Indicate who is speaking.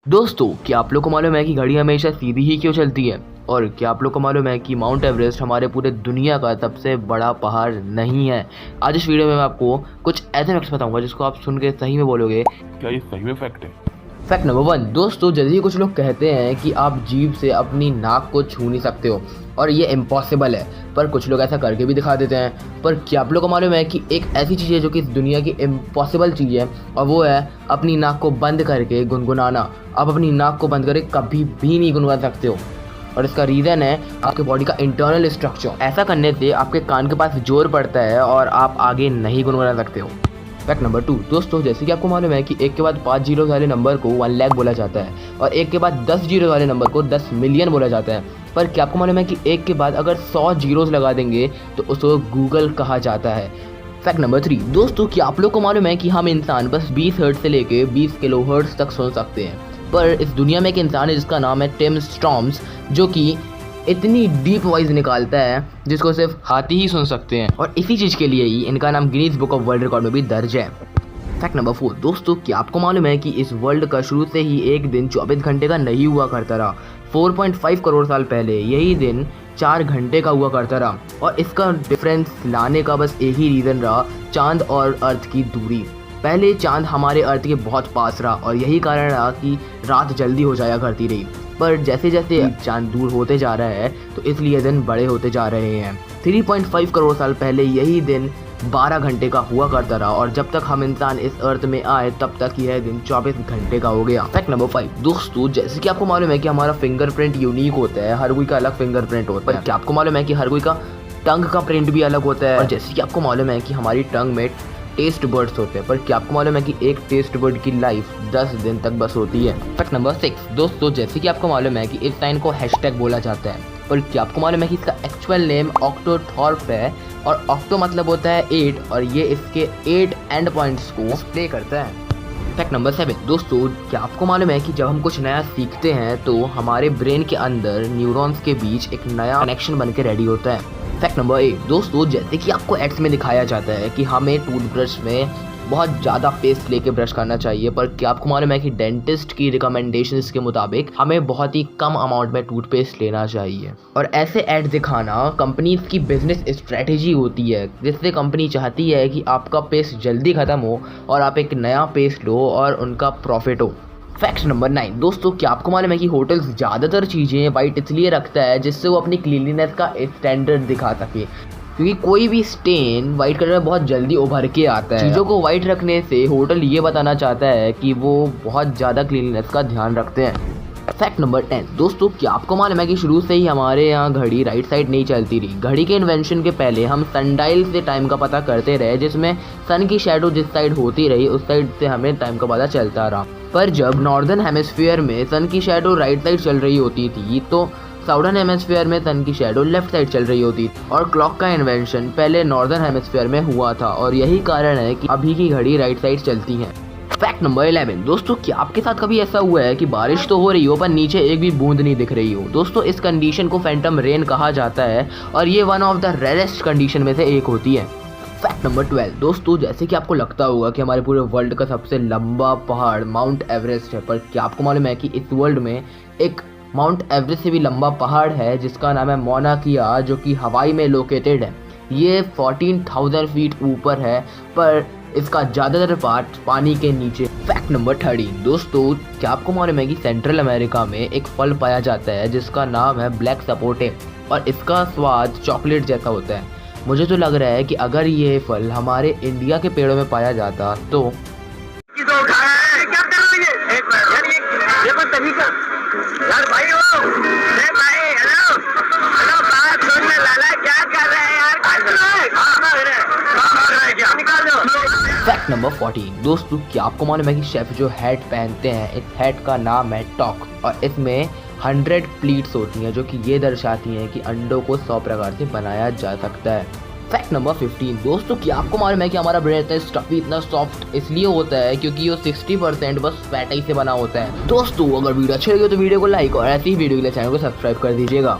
Speaker 1: दोस्तों, क्या आप लोग को मालूम है कि घड़ी हमेशा सीधी ही क्यों चलती है? और क्या आप लोग को मालूम है कि माउंट एवरेस्ट हमारे पूरे दुनिया का सबसे बड़ा पहाड़ नहीं है? आज इस वीडियो में मैं आपको कुछ ऐसे फैक्ट्स बताऊंगा जिसको आप सुन के सही में बोलोगे
Speaker 2: क्या ये सही में फैक्ट है?
Speaker 1: फैक्ट नंबर 1 दोस्तों, जैसे ही कुछ लोग कहते हैं कि आप जीभ से अपनी नाक को छू नहीं सकते हो और ये इम्पॉसिबल है, पर कुछ लोग ऐसा करके भी दिखा देते हैं। पर क्या आप लोग को मालूम है कि एक ऐसी चीज़ है जो कि इस दुनिया की इम्पॉसिबल चीज़ है, और वो है अपनी नाक को बंद करके गुनगुनाना। आप अपनी नाक को बंद करके कभी भी नहीं गुनगुना सकते हो, और इसका रीज़न है आपके बॉडी का इंटरनल स्ट्रक्चर। ऐसा करने से आपके कान के पास जोर पड़ता है और आप आगे नहीं गुनगुना सकते हो। फैक्ट नंबर 2 दोस्तों, जैसे कि आपको मालूम है कि एक के बाद 5 जीरो वाले नंबर को 1 लाख बोला जाता है, और एक के बाद 10 जीरो वाले नंबर को 10 मिलियन बोला जाता है। पर क्या आपको मालूम है कि एक के बाद अगर 100 जीरोस लगा देंगे तो उसको गूगल कहा जाता है। फैक्ट नंबर 3 दोस्तों, क्या आप लोग को मालूम है कि हम इंसान बस 20 हर्ट्ज से लेके 20 किलो हर्ट्ज तक सुन सकते हैं? पर इस दुनिया में एक इंसान है जिसका नाम है टिम स्टॉर्म्स, जो कि इतनी डीप वॉइस निकालता है जिसको सिर्फ हाथी ही सुन सकते हैं, और इसी चीज़ के लिए ही इनका नाम Guinness book of world record में भी दर्ज है। फैक्ट नंबर 4 दोस्तों, क्या आपको मालूम है कि इस वर्ल्ड का शुरू से ही एक दिन 24 घंटे का नहीं हुआ करता रहा। 4.5 करोड़ साल पहले यही दिन 4 घंटे का हुआ करता रहा, और इसका डिफरेंस लाने का बस एक ही रीज़न रहा, चांद और अर्थ की दूरी। पहले चांद हमारे अर्थ के बहुत पास रहा और यही कारण रहा कि रात जल्दी हो जाया करती रही, पर जैसे जैसे चांद दूर होते जा रहा है तो इसलिए दिन बड़े होते जा रहे हैं। 3.5 करोड़ साल पहले यही दिन 12 घंटे का हुआ करता रहा, और जब तक हम इंसान इस अर्थ में आए तब तक यह दिन 24 घंटे का हो गया। फैक्ट नंबर 5 दोस्तों, जैसे कि आपको मालूम है कि हमारा फिंगरप्रिंट यूनिक होता है, हर कोई का अलग फिंगरप्रिंट होता है। क्या आपको मालूम है कि हर कोई का टंग का प्रिंट भी अलग होता है? और जैसे कि आपको मालूम है कि हमारी टंग में टेस्ट बर्ड्स होते हैं, पर क्या आपको मालूम है कि एक टेस्ट बर्ड की लाइफ 10 दिन तक बस होती है? फैक्ट नंबर 6 दोस्तों, जैसे कि आपको मालूम है कि इस साइन को हैशटैग बोला जाता है, पर क्या आपको मालूम है कि इसका एक्चुअल नेम ऑक्टोथॉर्प है, और ऑक्टो मतलब होता है 8, और ये इसके 8 एंड पॉइंट्स को प्ले करता है। फैक्ट नंबर 7 दोस्तों, क्या आपको मालूम है कि जब हम कुछ नया सीखते हैं तो हमारे ब्रेन के अंदर न्यूरॉन्स के बीच एक नया कनेक्शन बन के रेडी होता है? फैक्ट नंबर 8 दोस्तों, जैसे कि आपको एड्स में दिखाया जाता है कि हमें टूथब्रश में बहुत ज़्यादा पेस्ट लेके ब्रश करना चाहिए, पर क्या आपको मालूम है कि डेंटिस्ट की रिकमेंडेशंस के मुताबिक हमें बहुत ही कम अमाउंट में टूथपेस्ट लेना चाहिए। और ऐसे ऐड दिखाना कंपनीज की बिजनेस स्ट्रेटेजी होती है, जिससे कंपनी चाहती है कि आपका पेस्ट जल्दी ख़त्म हो और आप एक नया पेस्ट लो और उनका प्रॉफिट हो। फैक्ट नंबर 9 दोस्तों, क्या आपको मालूम है कि होटल्स ज़्यादातर चीज़ें वाइट इसलिए रखता है जिससे वो अपनी क्लीनलीनेस का स्टैंडर्ड दिखा सके, क्योंकि कोई भी स्टेन वाइट कलर में बहुत जल्दी उभर के आता है। चीज़ों को वाइट रखने से होटल ये बताना चाहता है कि वो बहुत ज़्यादा क्लीनलीनेस का ध्यान रखते हैं। फैक्ट नंबर 10 दोस्तों, क्या आपको मालूम है कि शुरू से ही हमारे यहाँ घड़ी राइट साइड नहीं चलती रही। घड़ी के इन्वेंशन के पहले हम सनडायल से टाइम का पता करते रहे, जिसमें सन की शैडो जिस साइड होती रही उस साइड से हमें टाइम का पता चलता रहा। पर जब नॉर्दर्न हेमिस्फीयर में सन की शैडो राइट साइड चल रही होती थी तो साउदर्न हेमिस्फीयर में सन की शैडो लेफ्ट साइड चल रही होती, और क्लॉक का इन्वेंशन पहले नॉर्दर्न हेमिस्फीयर में हुआ था, और यही कारण है कि अभी की घड़ी राइट साइड चलती है। फैक्ट नंबर 11 दोस्तों, क्या आपके साथ कभी ऐसा हुआ है कि बारिश तो हो रही हो पर नीचे एक भी बूंद नहीं दिख रही हो? दोस्तों, इस कंडीशन को फैंटम रेन कहा जाता है, और ये one of the rarest condition में से एक होती है। फैक्ट नंबर 12 दोस्तों, जैसे कि आपको लगता होगा कि हमारे पूरे वर्ल्ड का सबसे लंबा पहाड़ माउंट एवरेस्ट है, पर क्या आपको मालूम है कि इस वर्ल्ड में एक माउंट एवरेस्ट से भी लंबा पहाड़ है जिसका नाम है मौना किया, जो कि हवाई में लोकेटेड है। ये 14,000 फीट ऊपर है, पर इसका ज़्यादातर पार्ट पानी के नीचे। फैक्ट नंबर 13 दोस्तों, क्या आपको मालूम है कि सेंट्रल अमेरिका में एक फल पाया जाता है जिसका नाम है ब्लैक सपोटे, और इसका स्वाद चॉकलेट जैसा होता है। मुझे तो लग रहा है कि अगर ये फल हमारे इंडिया के पेड़ों में पाया जाता तो फैक्ट नंबर 14 दोस्तों, क्या आपको मालूम है कि शेफ जो हैट पहनते हैं, इस हैट का नाम है टॉक, और इसमें 100 प्लीट्स होती हैं जो कि ये दर्शाती हैं कि अंडों को 100 प्रकार से बनाया जा सकता है। फैक्ट नंबर 15 दोस्तों, क्या आपको मालूम है कि हमारा ब्रेन इतना स्टफी, इतना सॉफ्ट इसलिए होता है क्योंकि वो 60% बस फैट ही से बना होता है। दोस्तों, अगर वीडियो अच्छी लगी हो तो वीडियो को लाइक और ऐसी ही वीडियो के लिए चैनल को सब्सक्राइब कर दीजिएगा।